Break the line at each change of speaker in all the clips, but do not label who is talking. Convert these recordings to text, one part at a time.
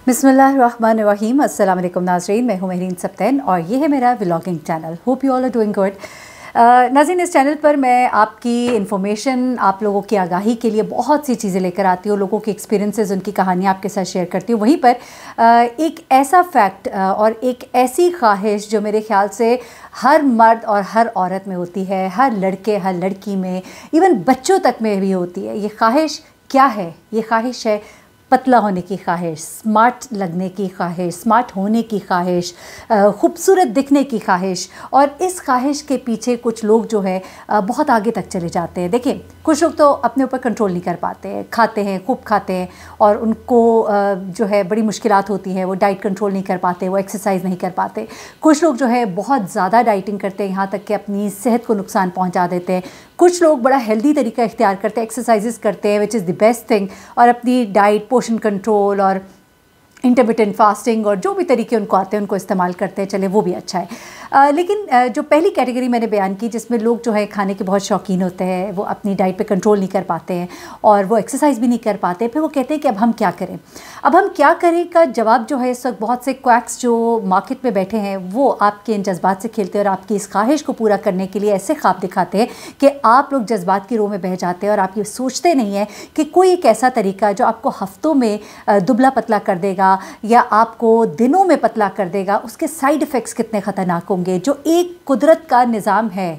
बिस्मिल्लाहिर्रहमानिर्रहीम। अस्सलाम वालेकुम नाज़रीन, मैं हूँ महरीन सब्तैन और ये है मेरा vlogging channel. Hope you all are doing good. नाज़रीन, इस चैनल पर मैं आपकी इन्फॉर्मेशन, आप लोगों की आगाही के लिए बहुत सी चीज़ें लेकर आती हूँ। लोगों के एक्सपीरियंसेस, उनकी कहानियाँ आपके साथ शेयर करती हूँ। वहीं पर एक ऐसा फैक्ट और एक ऐसी ख्वाहिश जो मेरे ख़्याल से हर मर्द और हर औरत में होती है, हर लड़के हर लड़की में, इवन बच्चों तक में भी होती है। ये ख्वाहिश क्या है? ये ख्वाहिश है पतला होने की ख्वाहिश, स्मार्ट लगने की ख्वाहिश, स्मार्ट होने की ख्वाहिश, खूबसूरत दिखने की ख्वाहिश। और इस ख्वाहिश के पीछे कुछ लोग जो है बहुत आगे तक चले जाते हैं। देखिए, कुछ लोग तो अपने ऊपर कंट्रोल नहीं कर पाते हैं, खाते हैं, खूब खाते हैं और उनको जो है बड़ी मुश्किलात होती हैं। वो डाइट कंट्रोल नहीं कर पाते, वो एक्सरसाइज नहीं कर पाते। कुछ लोग जो है बहुत ज़्यादा डाइटिंग करते हैं, यहाँ तक कि अपनी सेहत को नुकसान पहुँचा देते हैं। कुछ लोग बड़ा हेल्दी तरीका इख्तियार करते हैं, एक्सरसाइजेस करते हैं, which is the best thing, और अपनी डाइट, पोर्शन कंट्रोल और इंटरमिटेंट फास्टिंग और जो भी तरीके उनको आते हैं उनको इस्तेमाल करते हैं। चले, वो भी अच्छा है। लेकिन जो पहली कैटेगरी मैंने बयान की, जिसमें लोग जो है खाने के बहुत शौकीन होते हैं, वो अपनी डाइट पे कंट्रोल नहीं कर पाते हैं और वो एक्सरसाइज भी नहीं कर पाते, फिर वो कहते हैं कि अब हम क्या करें। अब हम क्या करें का जवाब जो है, इस वक्त बहुत से क्वैक्स जो मार्केट में बैठे हैं वो आपके इन जज्बात से खेलते हैं और आपकी इस ख्वाहिश को पूरा करने के लिए ऐसे ख्वाब दिखाते हैं कि आप लोग जज्बात की रोह में बह जाते हैं और आप ये सोचते नहीं हैं कि कोई एक ऐसा तरीका जो आपको हफ्तों में दुबला पतला कर देगा या आपको दिनों में पतला कर देगा, उसके साइड इफ़ेक्ट्स कितने ख़तरनाक होंगे। जो एक कुदरत का निज़ाम है,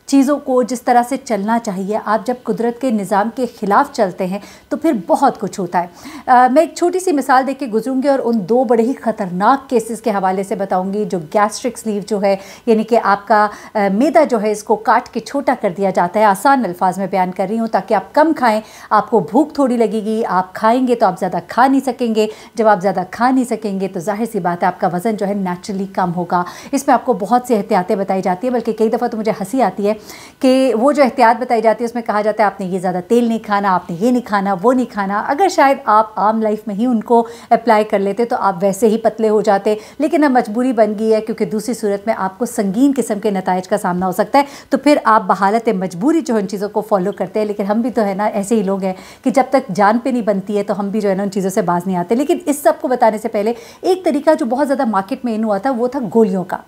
चीज़ों को जिस तरह से चलना चाहिए, आप जब कुदरत के निज़ाम के ख़िलाफ़ चलते हैं तो फिर बहुत कुछ होता है। मैं एक छोटी सी मिसाल देके गुजरूंगी और उन दो बड़े ही ख़तरनाक केसेस के हवाले से बताऊंगी। जो गैस्ट्रिक स्लीव जो है, यानी कि आपका मैदा जो है, इसको काट के छोटा कर दिया जाता है। आसान अल्फाज में बयान कर रही हूँ ताकि आप कम खाएं, आपको भूख थोड़ी लगेगी, आप खाएंगे तो आप ज़्यादा खा नहीं सकेंगे। जब आप ज़्यादा खा नहीं सकेंगे तो जाहिर सी बात है आपका वज़न जो है नेचुरली कम होगा। इसमें आपको बहुत सी एहतियातें बताई जाती है, बल्कि कई दफ़ा तो मुझे हंसी आती है कि वो जो एहतियात बताई जाती है उसमें कहा जाता है आपने ये ज़्यादा तेल नहीं खाना, आपने ये नहीं खाना, वो नहीं खाना। अगर शायद आप आम लाइफ में ही उनको अप्लाई कर लेते तो आप वैसे ही पतले हो जाते, लेकिन अब मजबूरी बन गई है क्योंकि दूसरी सूरत में आपको संगीन किस्म के नताइज का सामना हो सकता है। तो फिर आप बहालत मजबूरी जो इन चीज़ों को फॉलो करते हैं। लेकिन हम भी तो है ना, ऐसे ही लोग हैं कि जब तक जान पे नहीं बनती है तो हम भी जो है ना उन चीज़ों से बाज नहीं आते। लेकिन इस सब को बताने से पहले एक तरीका जो बहुत ज़्यादा मार्केट में इन हुआ था, वो था गोलियों का।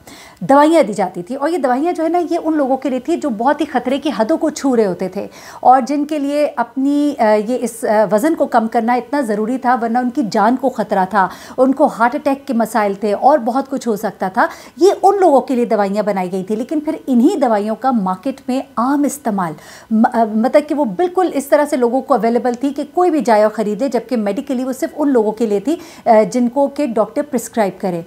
दवाइयाँ दी जाती थी और ये दवाइयाँ जो है ना, ये उन लोगों के लिए थी जो बहुत ही ख़तरे की हदों को छू रहे होते थे और जिनके लिए अपनी ये इस वज़न को कम करना इतना ज़रूरी था, वरना उनकी जान को ख़तरा था, उनको हार्ट अटैक के मसाइल थे और बहुत कुछ हो सकता था। ये उन लोगों के लिए दवाइयाँ बनाई गई थी। लेकिन फिर इन्हीं दवाइयों का मार्केट में आम इस्तेमाल, मतलब कि वो बिल्कुल इस तरह से लोगों को अवेलेबल थी कि कोई भी जाए और ख़रीदे, जबकि मेडिकली वो सिर्फ उन लोगों के लिए थी जिनको के डॉक्टर प्रिस्क्राइब करें।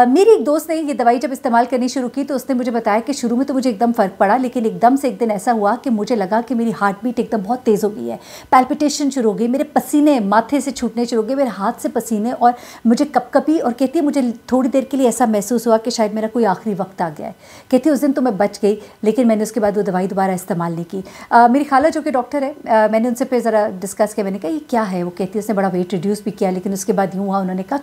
मेरी एक दोस्त ने ये दवाई जब इस्तेमाल करनी शुरू की तो उसने मुझे बताया कि शुरू में तो मुझे एकदम फ़र्क पड़ा, लेकिन एकदम से एक दिन ऐसा हुआ कि मुझे लगा कि मेरी हार्ट बीट एकदम बहुत तेज़ हो गई है, पैल्पिटेशन शुरू हो गई, मेरे पसीने माथे से छूटने शुरू हो गए, मेरे हाथ से पसीने, और मुझे कपकपी। और कहती है मुझे थोड़ी देर के लिए ऐसा महसूस हुआ कि शायद मेरा कोई आखिरी वक्त आ गया है। कहती है उस दिन तो मैं बच गई, लेकिन मैंने उसके बाद वो दवाई दोबारा इस्तेमाल नहीं की। मेरी खाला जो कि डॉक्टर है, मैंने उनसे फिर ज़रा डिस्कस किया, मैंने कहा ये क्या है। वो कहती है उसने बड़ा वेट रिड्यूस भी किया, लेकिन उसके बाद यूँ हुआ, उन्होंने कहा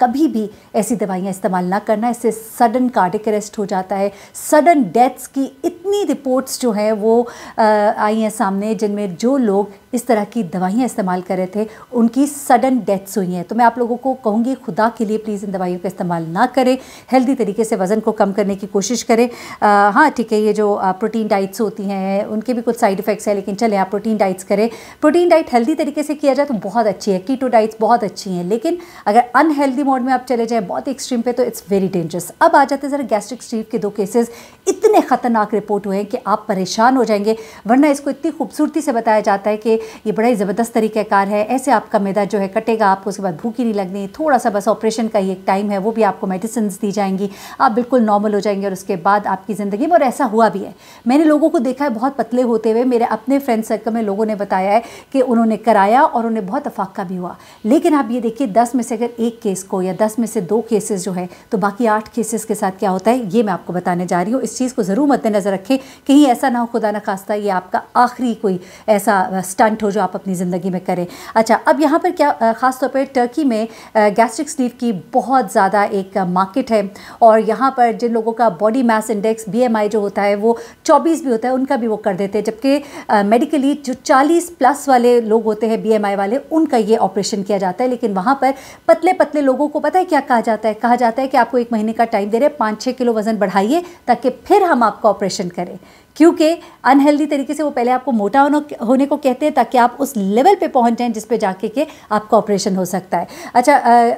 कभी भी ऐसी दवाइयाँ इस्तेमाल ना करना, इससे सडन कार्डिक अरेस्ट हो जाता है। सडन डेथ्स की इतनी रिपोर्ट्स जो हैं वो आई हैं सामने, जिनमें जो लोग इस तरह की दवाइयाँ इस्तेमाल कर रहे थे उनकी सडन डेथ्स हुई हैं। तो मैं आप लोगों को कहूँगी, खुदा के लिए प्लीज़ इन दवाइयों का इस्तेमाल ना करें, हेल्दी तरीके से वज़न को कम करने की कोशिश करें। हाँ ठीक है, ये जो प्रोटीन डाइट्स होती हैं उनके भी कुछ साइड इफ़ेक्ट्स हैं, लेकिन चलें आप प्रोटीन डाइट्स करें। प्रोटीन डाइट हेल्दी तरीके से किया जाए तो बहुत अच्छी है, कीटो डाइट्स बहुत अच्छी हैं, लेकिन अगर अनहेल्दी मोड में आप चले जाएं बहुत एक्सट्रीम पे तो इट्स वेरी डेंजरस। अब आ जाते हैं ज़रा गैस्ट्रिक स्लीव के दो केसेस, इतने ख़तरनाक रिपोर्ट हुए हैं कि आप परेशान हो जाएंगे। वरना इसको इतनी खूबसूरती से बताया जाता है कि ये बड़ा ही ज़बरदस्त तरीक़ाकार है, ऐसे आपका मैदा जो है कटेगा, आपको उसके बाद भूख ही नहीं लगनी, थोड़ा सा बस ऑपरेशन का ही एक टाइम है, वो भी आपको मेडिसिन दी जाएंगी, आप बिल्कुल नॉर्मल हो जाएंगे और उसके बाद आपकी ज़िंदगी में। और ऐसा हुआ भी है, मैंने लोगों को देखा है बहुत पतले होते हुए, मेरे अपने फ्रेंड सर्कल में लोगों ने बताया है कि उन्होंने कराया और उन्हें बहुत अफाका भी हुआ। लेकिन आप ये देखिए, 10 में से अगर एक केस को या 10 में से 2 केसेस जो है, तो बाकी 8 केसेस के साथ क्या होता है ये मैं आपको बताने जा रही हूँ। इस चीज़ को ज़रूर मद्देनज़र रखें, कहीं ऐसा ना हो खुदा न खास्ता ये आपका आखिरी कोई ऐसा स्टंट स्टंट हो जो आप अपनी ज़िंदगी में करें। अच्छा, अब यहाँ पर क्या ख़ास तौर पर टर्की में गैस्ट्रिक स्लीव की बहुत ज़्यादा एक मार्केट है, और यहाँ पर जिन लोगों का बॉडी मास इंडेक्स BMI जो होता है वो 24 भी होता है, उनका भी वो कर देते हैं, जबकि मेडिकली जो 40 प्लस वाले लोग होते हैं BMI वाले, उनका ये ऑपरेशन किया जाता है। लेकिन वहाँ पर पतले पतले लोगों को पता है क्या कहा जाता है? कहा जाता है कि आपको 1 महीने का टाइम दे रहे हैं, 5-6 किलो वज़न बढ़ाइए ताकि फिर हम आपका ऑपरेशन करें, क्योंकि अनहेल्दी तरीके से वो पहले आपको मोटा होने को कहते हैं ताकि आप उस लेवल पे पहुंच जाएं जिस पे जाके के आपका ऑपरेशन हो सकता है। अच्छा,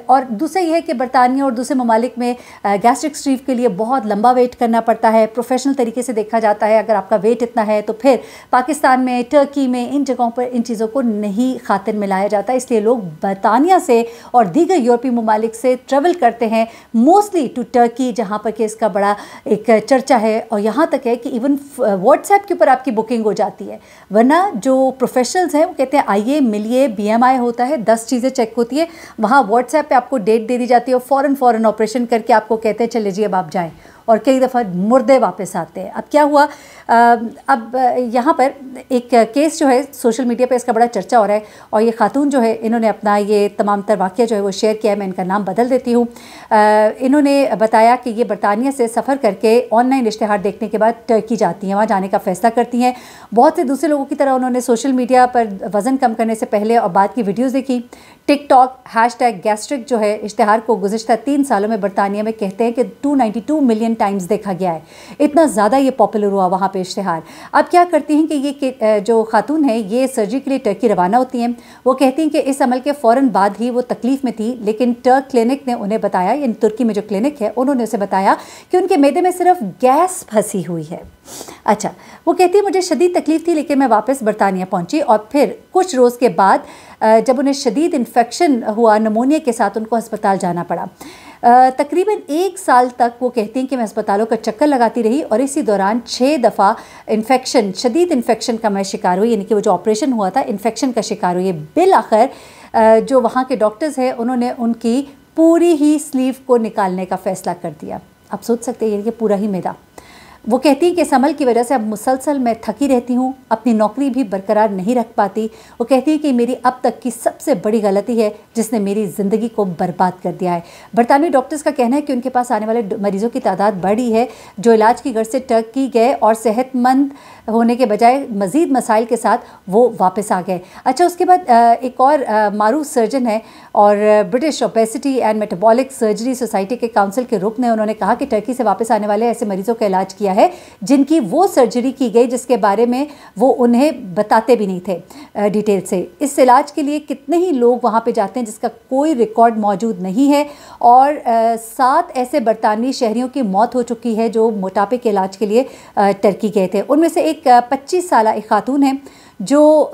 और दूसरा ये है कि बरतानिया और दूसरे ममालिक में गैस्ट्रिक स्लीव के लिए बहुत लंबा वेट करना पड़ता है, प्रोफेशनल तरीके से देखा जाता है। अगर आपका वेट इतना है तो फिर पाकिस्तान में, टर्की में, इन जगहों पर इन चीज़ों को नहीं खातिर मिलाया जाता, इसलिए लोग बरतानिया से और दीगर यूरोपीय ममालिक से ट्रेवल करते हैं मोस्टली टू टर्की, जहाँ पर कि इसका बड़ा एक चर्चा है। और यहाँ तक है कि इवन व्हाट्सएप के ऊपर आपकी बुकिंग हो जाती है, वरना जो प्रोफेशनल्स हैं वो कहते हैं आइए मिलिए, BMI होता है, 10 चीज़ें चेक होती है, वहाँ व्हाट्सएप पे आपको डेट दे दी जाती है और फ़ौरन ऑपरेशन करके आपको कहते हैं चले जी अब आप जाएं, और कई दफ़ा मुर्दे वापस आते हैं। अब क्या हुआ, अब यहाँ पर एक केस जो है सोशल मीडिया पे इसका बड़ा चर्चा हो रहा है, और ये खातून जो है इन्होंने अपना ये तमाम तर वाक़या जो है वो शेयर किया है। मैं इनका नाम बदल देती हूँ। इन्होंने बताया कि ये बरतानिया से सफ़र करके ऑनलाइन इश्तिहार देखने के बाद टर्की जाती हैं, वहाँ जाने का फ़ैसला करती हैं। बहुत से दूसरे लोगों की तरह उन्होंने सोशल मीडिया पर वज़न कम करने से पहले और बाद की वीडियोज़ देखी। टिकटॉक #गैस्ट्रिक जो है इश्तिहार को गुज़िश्ता 3 सालों में बरतानिया में कहते हैं कि 292 मिलियन टाइम्स देखा गया है। इतना ज़्यादा ये पॉपुलर हुआ वहाँ पे इश्तिहार। अब क्या करती हैं कि ये जो खातून है ये सर्जरी के लिए टर्की रवाना होती हैं। वो कहती हैं कि इस अमल के फ़ौरन बाद ही वो तकलीफ़ में थी, लेकिन टर्क क्लिनिक ने उन्हें बताया, यानी तुर्की में जो क्लिनिक है उन्होंने उसे बताया कि उनके मैदे में सिर्फ गैस फंसी हुई है। अच्छा, वो कहती है मुझे शदीद तकलीफ़ थी, लेकिन मैं वापस बरतानिया पहुँची, और फिर कुछ रोज़ के बाद जब उन्हें शदीद इन्फेक्शन हुआ, नमूनिया के साथ, उनको अस्पताल जाना पड़ा। तकरीबन 1 साल तक वो कहती हैं कि मैं अस्पतालों का चक्कर लगाती रही, और इसी दौरान 6 दफ़ा शदीद इन्फेक्शन का मैं शिकार हुई, यानी कि वो जो ऑपरेशन हुआ था इन्फेक्शन का शिकार हुई। बिल आखिर जो वहाँ के डॉक्टर्स हैं उन्होंने उनकी पूरी ही स्लीव को निकालने का फ़ैसला कर दिया। आप सोच सकते हैं, यानी कि पूरा ही मैदा। वो कहती है कि इस अमल की वजह से अब मुसलसल मैं थकी रहती हूँ, अपनी नौकरी भी बरकरार नहीं रख पाती। वो कहती है कि मेरी अब तक की सबसे बड़ी गलती है जिसने मेरी ज़िंदगी को बर्बाद कर दिया है। बरतानवी डॉक्टर्स का कहना है कि उनके पास आने वाले मरीज़ों की तादाद बढ़ी है जो इलाज की गर्ज से टर्की गए और सेहतमंद होने के बजाय मज़ीद मसाइल के साथ वो वापस आ गए। अच्छा, उसके बाद एक और मारूफ सर्जन है और British obesity and metabolic surgery society के काउंसिल के रुकन है। उन्होंने कहा कि टर्की से वापस आने वाले ऐसे मरीज़ों का इलाज किया है जिनकी वो सर्जरी की गई जिसके बारे में वो उन्हें बताते भी नहीं थे डिटेल से। इस इलाज के लिए कितने ही लोग वहाँ पे जाते हैं जिसका कोई रिकॉर्ड मौजूद नहीं है, और 7 ऐसे बरतानवी शहरियों की मौत हो चुकी है जो मोटापे के इलाज के लिए टर्की गए थे। उनमें से एक 25 साल एक खातून है जो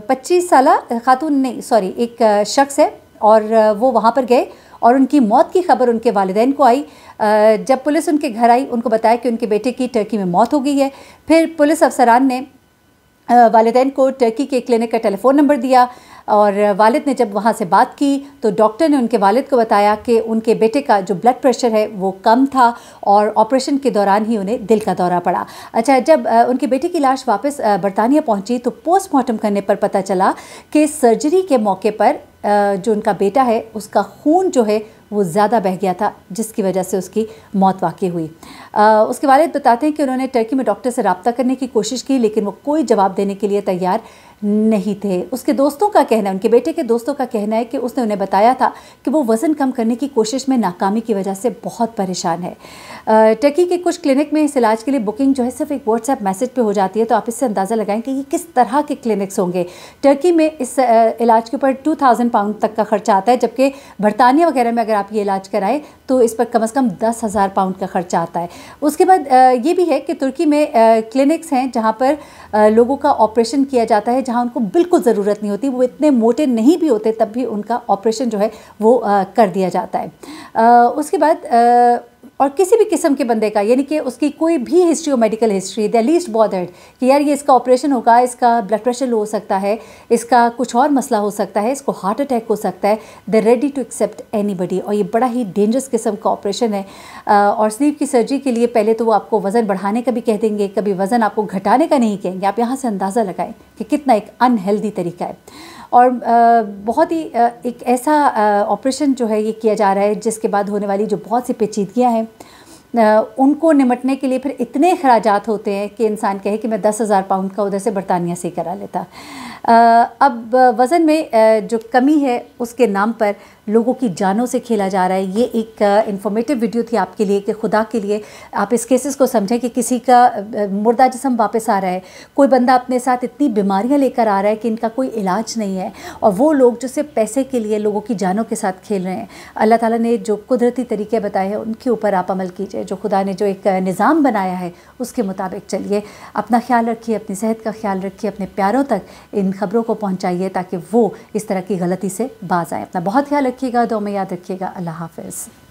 25 साल खातून नहीं सॉरी एक शख्स है, और वो वहाँ पर गए और उनकी मौत की खबर उनके वालिदैन को आई। जब पुलिस उनके घर आई, उनको बताया कि उनके बेटे की टर्की में मौत हो गई है। फिर पुलिस अफसरान ने वालिदैन को टर्की के क्लिनिक का टेलीफ़ोन नंबर दिया, और वालिद ने जब वहाँ से बात की तो डॉक्टर ने उनके वालिद को बताया कि उनके बेटे का जो ब्लड प्रेशर है वो कम था और ऑपरेशन के दौरान ही उन्हें दिल का दौरा पड़ा। अच्छा, जब उनके बेटे की लाश वापस बरतानिया पहुँची तो पोस्टमार्टम करने पर पता चला कि सर्जरी के मौके पर जो उनका बेटा है उसका खून जो है वो ज़्यादा बह गया था, जिसकी वजह से उसकी मौत वाक़ई हुई। उसके वालिद बताते हैं कि उन्होंने टर्की में डॉक्टर से रब्ता करने की कोशिश की, लेकिन वो कोई जवाब देने के लिए तैयार नहीं थे। उसके दोस्तों का कहना है, उनके बेटे के दोस्तों का कहना है कि उसने उन्हें बताया था कि वो वज़न कम करने की कोशिश में नाकामी की वजह से बहुत परेशान है। टर्की के कुछ क्लिनिक में इस इलाज के लिए बुकिंग जो है सिर्फ एक व्हाट्सएप मैसेज पे हो जाती है, तो आप इससे अंदाज़ा लगाएं कि ये किस तरह के क्लिनिक्स होंगे। टर्की में इस इलाज के ऊपर 2000 पाउंड तक का खर्चा आता है, जबकि बरतानिया वगैरह में अगर आप ये इलाज कराएं तो इस पर कम से कम 10,000 पाउंड का खर्चा आता है। उसके बाद ये भी है कि तुर्की में क्लिनिक्स हैं जहाँ पर लोगों का ऑपरेशन किया जाता है जहाँ उनको बिल्कुल ज़रूरत नहीं होती, वो इतने मोटे नहीं भी होते तब भी उनका ऑपरेशन जो है वो कर दिया जाता है। उसके बाद और किसी भी किस्म के बंदे का, यानी कि उसकी कोई भी हिस्ट्री हो, मेडिकल हिस्ट्री, दे लीस्ट बॉदर्ड कि यार ये इसका ऑपरेशन होगा, इसका ब्लड प्रेशर लो हो सकता है, इसका कुछ और मसला हो सकता है, इसको हार्ट अटैक हो सकता है, दे रेडी टू एक्सेप्ट एनीबडी। और ये बड़ा ही डेंजरस किस्म का ऑपरेशन है। और स्लीप की सर्जरी के लिए पहले तो वो आपको वज़न बढ़ाने का भी कह देंगे, कभी वज़न आपको घटाने का नहीं कहेंगे। आप यहाँ से अंदाज़ा लगाएं कि कितना एक अनहेल्दी तरीका है। और बहुत ही एक ऐसा ऑपरेशन जो है ये किया जा रहा है जिसके बाद होने वाली जो बहुत सी पेचीदगियाँ हैं उनको निमटने के लिए फिर इतने खराजात होते हैं कि इंसान कहे कि मैं 10,000 पाउंड का उधर से बरतानिया से करा लेता। अब वज़न में जो कमी है उसके नाम पर लोगों की जानों से खेला जा रहा है। ये एक इन्फॉर्मेटिव वीडियो थी आपके लिए कि खुदा के लिए आप इस केसेस को समझें कि किसी का मुर्दा जिस्म वापस आ रहा है, कोई बंदा अपने साथ इतनी बीमारियां लेकर आ रहा है कि इनका कोई इलाज नहीं है, और वो लोग जो सिर्फ पैसे के लिए लोगों की जानों के साथ खेल रहे हैं। अल्लाह ताला ने जो कुदरती तरीके बताए हैं उनके ऊपर आप अमल कीजिए। जो खुदा ने जो एक निज़ाम बनाया है उसके मुताबिक चलिए। अपना ख्याल रखिए, अपनी सेहत का ख्याल रखिए, अपने प्यारों तक इन खबरों को पहुँचाइए ताकि वो इस तरह की गलती से बाज आए। अपना बहुत ख्याल रखिएगा, दुआ में याद रखिएगा। अल्लाह हाफ़िज़।